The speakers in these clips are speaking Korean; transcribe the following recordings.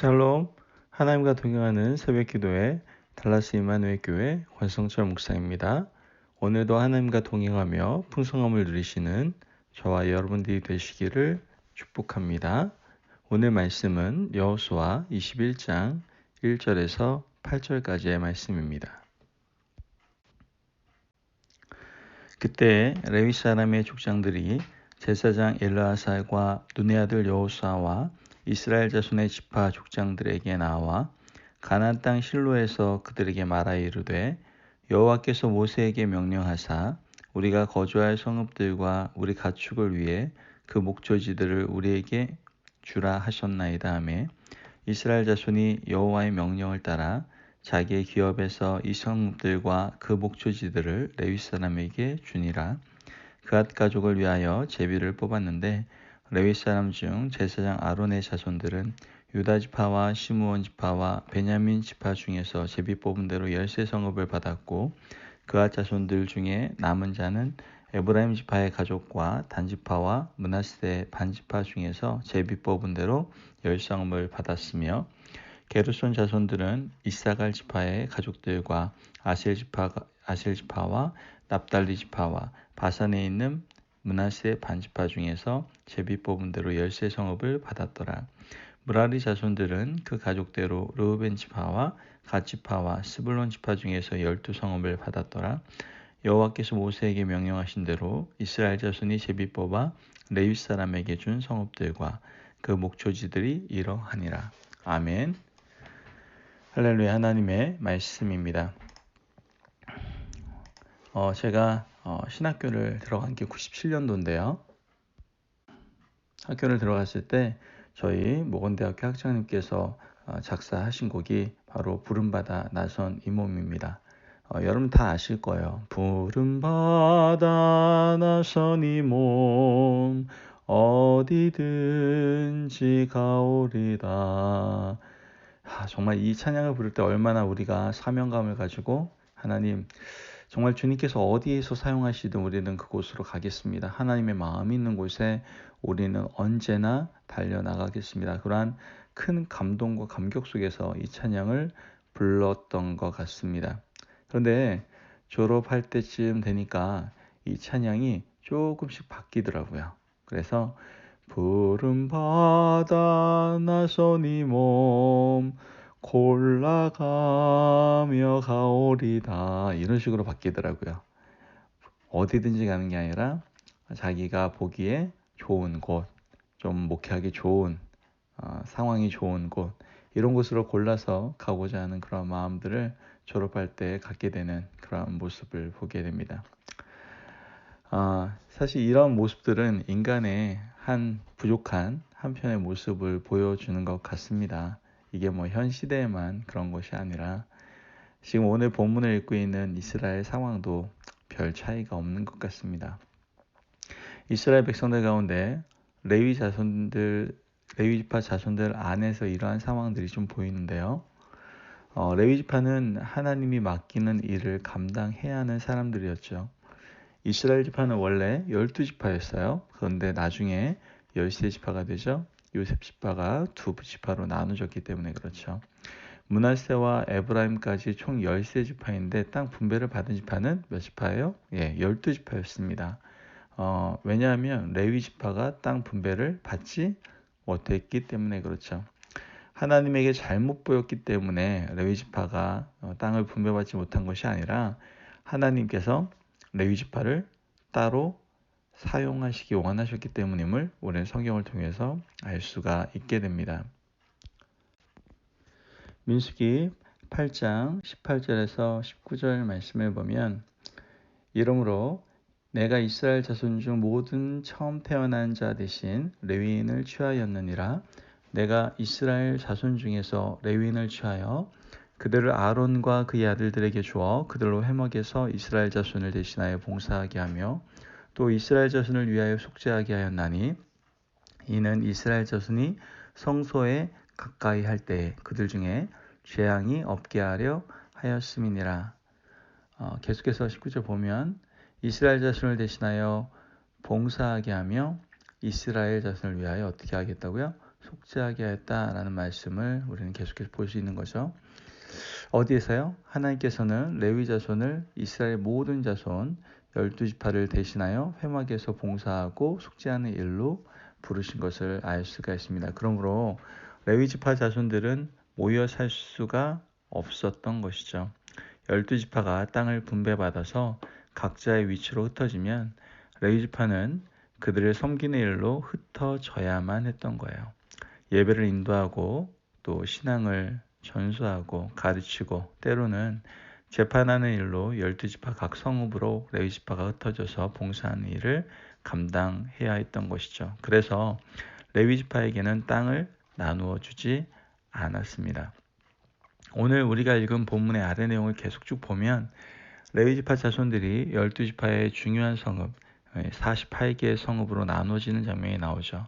샬롬, 하나님과 동행하는 새벽기도회 달라스 이마누엘 교회 권성철 목사입니다. 오늘도 하나님과 동행하며 풍성함을 누리시는 저와 여러분들이 되시기를 축복합니다. 오늘 말씀은 여호수아 21장 1절에서 8절까지의 말씀입니다. 그때 레위 사람의 족장들이 제사장 엘르아살과 눈의 아들 여호수아와 이스라엘 자손의 지파 족장들에게 나와 가나안 땅 실로에서 그들에게 말하여 이르되 여호와께서 모세에게 명령하사 우리가 거주할 성읍들과 우리 가축을 위해 그 목초지들을 우리에게 주라 하셨나이다 하매 이스라엘 자손이 여호와의 명령을 따라 자기의 기업에서 이 성읍들과 그 목초지들을 레위 사람에게 주니라. 그앗 가족을 위하여 제비를 뽑았는데 레위 사람 중 제사장 아론의 자손들은 유다 지파와 시므온 지파와 베냐민 지파 중에서 제비 뽑은 대로 열세 성읍을 받았고 그앗 자손들 중에 남은 자는 에브라임 지파의 가족과 단 지파와 므낫세 반 지파 중에서 제비 뽑은 대로 열 성읍을 받았으며 게르손 자손들은 이사갈 지파의 가족들과 아셀 지파와 납달리 지파와 바산에 있는 므낫세 반지파 중에서 제비 뽑은 대로 열세 성읍을 받았더라. 무라리 자손들은 그 가족대로 르우벤 지파와 갓 지파와 스불론 지파 중에서 12성읍을 받았더라. 여호와께서 모세에게 명령하신 대로 이스라엘 자손이 제비 뽑아 레위 사람에게 준 성읍들과 그 목초지들이 이러하니라. 아멘. 할렐루야. 하나님의 말씀입니다. 제가 신학교를 들어간 게 97년도인데요. 학교를 들어갔을 때 저희 모건대학교 학장님께서 작사하신 곡이 바로 부름받아 나선 이 몸입니다. 여러분 다 아실 거예요. 부름받아 나선 이 몸 어디든지 가오리다. 정말 이 찬양을 부를 때 얼마나 우리가 사명감을 가지고 하나님 정말 주님께서 어디에서 사용하시든 우리는 그곳으로 가겠습니다. 하나님의 마음이 있는 곳에 우리는 언제나 달려나가겠습니다. 그러한 큰 감동과 감격 속에서 이 찬양을 불렀던 것 같습니다. 그런데 졸업할 때쯤 되니까 이 찬양이 조금씩 바뀌더라고요. 그래서 부름받아 나선 이 몸 골라가며 가오리다 이런 식으로 바뀌더라고요. 어디든지 가는 게 아니라 자기가 보기에 좋은 곳, 좀 목회하기 좋은 상황이 좋은 곳 이런 곳으로 골라서 가고자 하는 그런 마음들을 졸업할 때 갖게 되는 그런 모습을 보게 됩니다. 사실 이런 모습들은 인간의 한 부족한 한편의 모습을 보여주는 것 같습니다. 이게 현 시대에만 그런 것이 아니라 지금 오늘 본문을 읽고 있는 이스라엘 상황도 별 차이가 없는 것 같습니다. 이스라엘 백성들 가운데 레위 지파 자손들 안에서 이러한 상황들이 좀 보이는데요. 레위 지파는 하나님이 맡기는 일을 감당해야 하는 사람들이었죠. 이스라엘 지파는 원래 12지파였어요. 그런데 나중에 13지파가 되죠. 요셉 지파가 두 지파로 나누어졌기 때문에 그렇죠. 므낫세와 에브라임까지 총 13지파인데 땅 분배를 받은 지파는 몇 지파예요? 12지파였습니다. 왜냐하면 레위 지파가 땅 분배를 받지 못했기 때문에 그렇죠. 하나님에게 잘못 보였기 때문에 레위 지파가 땅을 분배받지 못한 것이 아니라 하나님께서 레위 지파를 따로 사용하시기 원하셨기 때문임을 우리는 성경을 통해서 알 수가 있게 됩니다. 민수기 8장 18절에서 19절 말씀을 보면 이러므로 내가 이스라엘 자손 중 모든 처음 태어난 자 대신 레위인을 취하였느니라. 내가 이스라엘 자손 중에서 레위인을 취하여 그들을 아론과 그의 아들들에게 주어 그들로 회막에서 이스라엘 자손을 대신하여 봉사하게 하며 또 이스라엘 자손을 위하여 속죄하게 하였나니 이는 이스라엘 자손이 성소에 가까이 할 때에 그들 중에 죄악이 없게 하려 하였음이니라. 계속해서 19절 보면 이스라엘 자손을 대신하여 봉사하게 하며 이스라엘 자손을 위하여 어떻게 하겠다고요? 속죄하게 하였다라는 말씀을 우리는 계속해서 볼 수 있는 거죠. 어디에서요? 하나님께서는 레위 자손을 이스라엘 모든 자손 12지파를 대신하여 회막에서 봉사하고 속죄하는 일로 부르신 것을 알 수가 있습니다. 그러므로 레위 지파 자손들은 모여 살 수가 없었던 것이죠. 12지파가 땅을 분배받아서 각자의 위치로 흩어지면 레위 지파는 그들을 섬기는 일로 흩어져야만 했던 거예요. 예배를 인도하고 또 신앙을 전수하고 가르치고 때로는 재판하는 일로 12지파 각 성읍으로 레위지파가 흩어져서 봉사하는 일을 감당해야 했던 것이죠. 그래서 레위지파에게는 땅을 나누어 주지 않았습니다. 오늘 우리가 읽은 본문의 아래 내용을 계속 쭉 보면 레위지파 자손들이 12지파의 중요한 성읍 48개의 성읍으로 나눠지는 장면이 나오죠.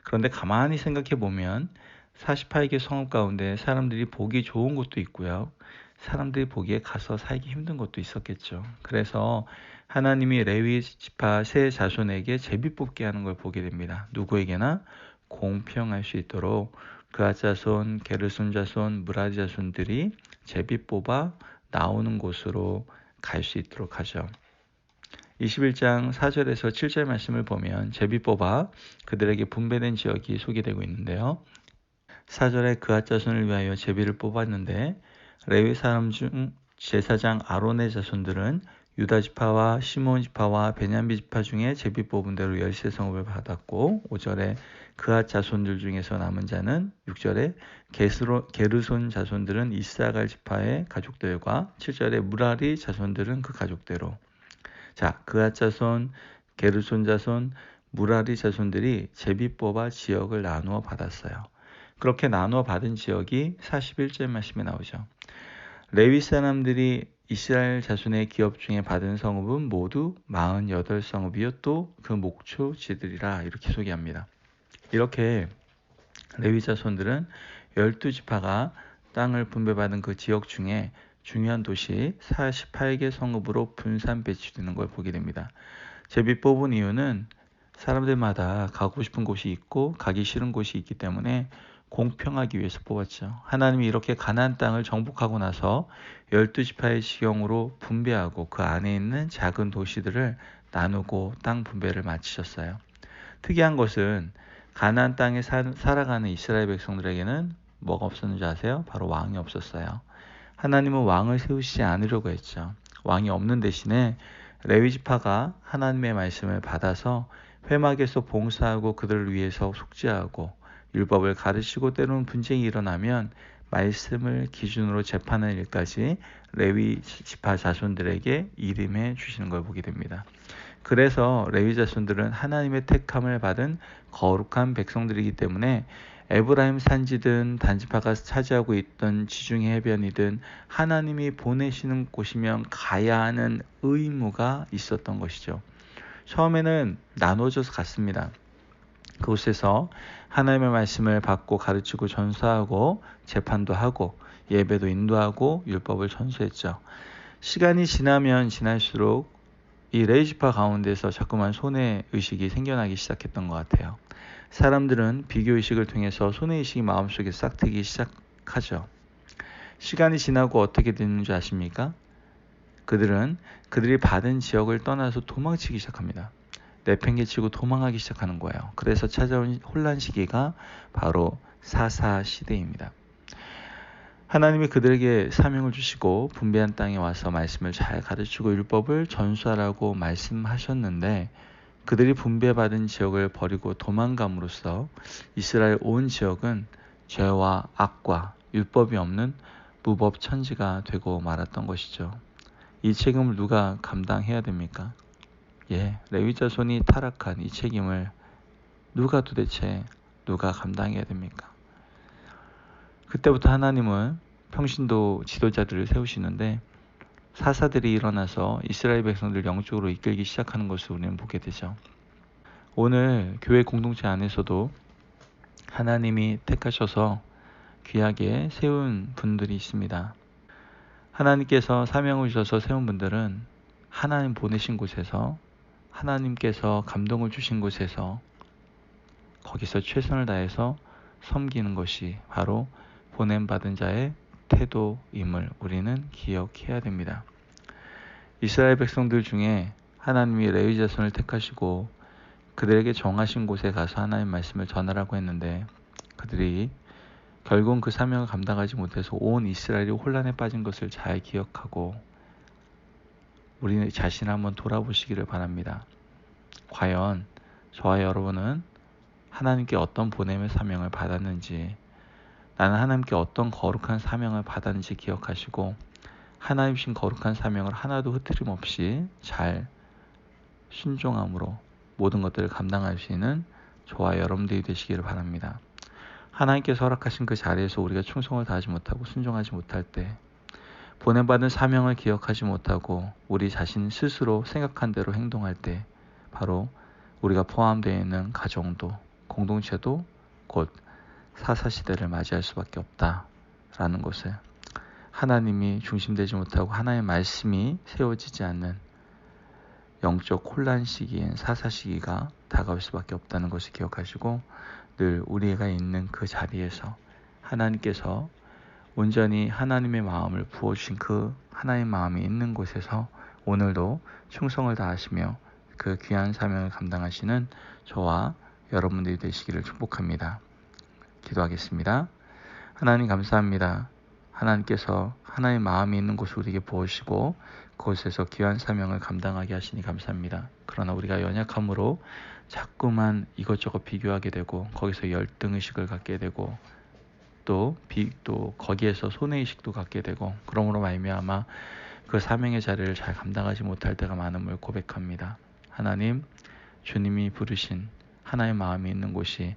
그런데 가만히 생각해 보면 48개 성읍 가운데 사람들이 보기 좋은 곳도 있고요. 사람들이 보기에 가서 살기 힘든 곳도 있었겠죠. 그래서 하나님이 레위 지파 세 자손에게 제비 뽑게 하는 걸 보게 됩니다. 누구에게나 공평할 수 있도록 그앗 자손, 게르손 자손, 무라리 자손들이 제비 뽑아 나오는 곳으로 갈 수 있도록 하죠. 21장 4절에서 7절 말씀을 보면 제비 뽑아 그들에게 분배된 지역이 소개되고 있는데요. 4절에 그앗 자손을 위하여 제비를 뽑았는데 레위 사람 중 제사장 아론의 자손들은 유다 지파와 시몬 지파와 베냐민 지파 중에 제비 뽑은 대로 13성읍을 받았고 5절에 그앗 자손들 중에서 남은 자는 6절에 게르손 자손들은 이사갈 지파의 가족들과 7절에 무라리 자손들은 그 가족대로. 자, 그앗 자손, 게르손 자손, 무라리 자손들이 제비 뽑아 지역을 나누어 받았어요. 그렇게 나누어 받은 지역이 41절 말씀에 나오죠. 레위 사람들이 이스라엘 자손의 기업 중에 받은 성읍은 모두 48성읍이요 또 그 목초지들이라 이렇게 소개합니다. 이렇게 레위 자손들은 12지파가 땅을 분배받은 그 지역 중에 중요한 도시 48개 성읍으로 분산 배치되는 걸 보게 됩니다. 제비 뽑은 이유는 사람들마다 가고 싶은 곳이 있고 가기 싫은 곳이 있기 때문에 공평하기 위해서 뽑았죠. 하나님이 이렇게 가나안 땅을 정복하고 나서 12지파의 지경으로 분배하고 그 안에 있는 작은 도시들을 나누고 땅 분배를 마치셨어요. 특이한 것은 가나안 땅에 살아가는 이스라엘 백성들에게는 뭐가 없었는지 아세요? 바로 왕이 없었어요. 하나님은 왕을 세우시지 않으려고 했죠. 왕이 없는 대신에 레위지파가 하나님의 말씀을 받아서 회막에서 봉사하고 그들을 위해서 속죄하고 율법을 가르치고 때로는 분쟁이 일어나면 말씀을 기준으로 재판하는 일까지 레위 지파 자손들에게 이름해 주시는 걸 보게 됩니다. 그래서 레위 자손들은 하나님의 택함을 받은 거룩한 백성들이기 때문에 에브라임 산지든 단지파가 차지하고 있던 지중해 해변이든 하나님이 보내시는 곳이면 가야 하는 의무가 있었던 것이죠. 처음에는 나눠져서 갔습니다. 그곳에서 하나님의 말씀을 받고 가르치고 전수하고 재판도 하고 예배도 인도하고 율법을 전수했죠. 시간이 지나면 지날수록 이 레위지파 가운데서 자꾸만 손해의식이 생겨나기 시작했던 것 같아요. 사람들은 비교의식을 통해서 손해의식이 마음속에 싹트기 시작하죠. 시간이 지나고 어떻게 되는 줄 아십니까? 그들이 받은 지역을 떠나서 도망치기 시작합니다. 내팽개치고 도망하기 시작하는 거예요. 그래서 찾아온 혼란 시기가 바로 사사시대입니다. 하나님이 그들에게 사명을 주시고 분배한 땅에 와서 말씀을 잘 가르치고 율법을 전수하라고 말씀하셨는데 그들이 분배받은 지역을 버리고 도망감으로써 이스라엘 온 지역은 죄와 악과 율법이 없는 무법천지가 되고 말았던 것이죠. 이 책임을 누가 감당해야 됩니까? 레위 자손이 타락한 이 책임을 누가 감당해야 됩니까? 그때부터 하나님은 평신도 지도자들을 세우시는데 사사들이 일어나서 이스라엘 백성들 영적으로 이끌기 시작하는 것을 우리는 보게 되죠. 오늘 교회 공동체 안에서도 하나님이 택하셔서 귀하게 세운 분들이 있습니다. 하나님께서 사명을 주셔서 세운 분들은 하나님 보내신 곳에서 하나님께서 감동을 주신 곳에서 거기서 최선을 다해서 섬기는 것이 바로 보냄받은 자의 태도임을 우리는 기억해야 됩니다. 이스라엘 백성들 중에 하나님이 레위 자손을 택하시고 그들에게 정하신 곳에 가서 하나님 말씀을 전하라고 했는데 그들이 결국 그 사명을 감당하지 못해서 온 이스라엘이 혼란에 빠진 것을 잘 기억하고 우리 자신을 한번 돌아보시기를 바랍니다. 과연 저와 여러분은 하나님께 어떤 보냄의 사명을 받았는지, 나는 하나님께 어떤 거룩한 사명을 받았는지 기억하시고 하나님 신 거룩한 사명을 하나도 흐트림 없이 잘 순종함으로 모든 것들을 감당할 수 있는 저와 여러분들이 되시기를 바랍니다. 하나님께서 허락하신 그 자리에서 우리가 충성을 다하지 못하고 순종하지 못할 때, 보냄받은 사명을 기억하지 못하고 우리 자신 스스로 생각한 대로 행동할 때 바로 우리가 포함되어 있는 가정도 공동체도 곧 사사시대를 맞이할 수밖에 없다라는 것을, 하나님이 중심되지 못하고 하나님의 말씀이 세워지지 않는 영적 혼란 시기엔 사사 시기가 다가올 수밖에 없다는 것을 기억하시고 늘 우리가 있는 그 자리에서 하나님께서 온전히 하나님의 마음을 부어주신 그 하나님의 마음이 있는 곳에서 오늘도 충성을 다하시며 그 귀한 사명을 감당하시는 저와 여러분들이 되시기를 축복합니다. 기도하겠습니다. 하나님 감사합니다. 하나님께서 하나님의 마음이 있는 곳을 우리에게 부어주시고 그곳에서 귀한 사명을 감당하게 하시니 감사합니다. 그러나 우리가 연약함으로 자꾸만 이것저것 비교하게 되고 거기서 열등의식을 갖게 되고 또 거기에서 손해의식도 갖게 되고 그러므로 말미암아 그 사명의 자리를 잘 감당하지 못할 때가 많음을 고백합니다. 하나님, 주님이 부르신 하나님의 마음이 있는 곳이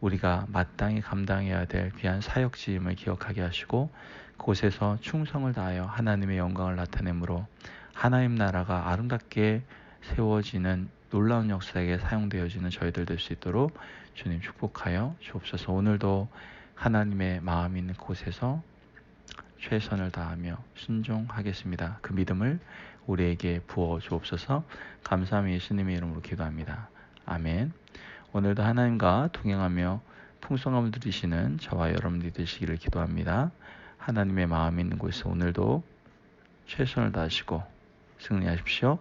우리가 마땅히 감당해야 될 귀한 사역지임을 기억하게 하시고 그곳에서 충성을 다하여 하나님의 영광을 나타내므로 하나님 나라가 아름답게 세워지는 놀라운 역사에 사용되어지는 저희들 될 수 있도록 주님 축복하여 주옵소서. 오늘도 하나님의 마음이 있는 곳에서 최선을 다하며 순종하겠습니다. 그 믿음을 우리에게 부어 주옵소서. 감사함이 예수님의 이름으로 기도합니다. 아멘. 오늘도 하나님과 동행하며 풍성함을 누리시는 저와 여러분들이 되시기를 기도합니다. 하나님의 마음이 있는 곳에서 오늘도 최선을 다하시고 승리하십시오.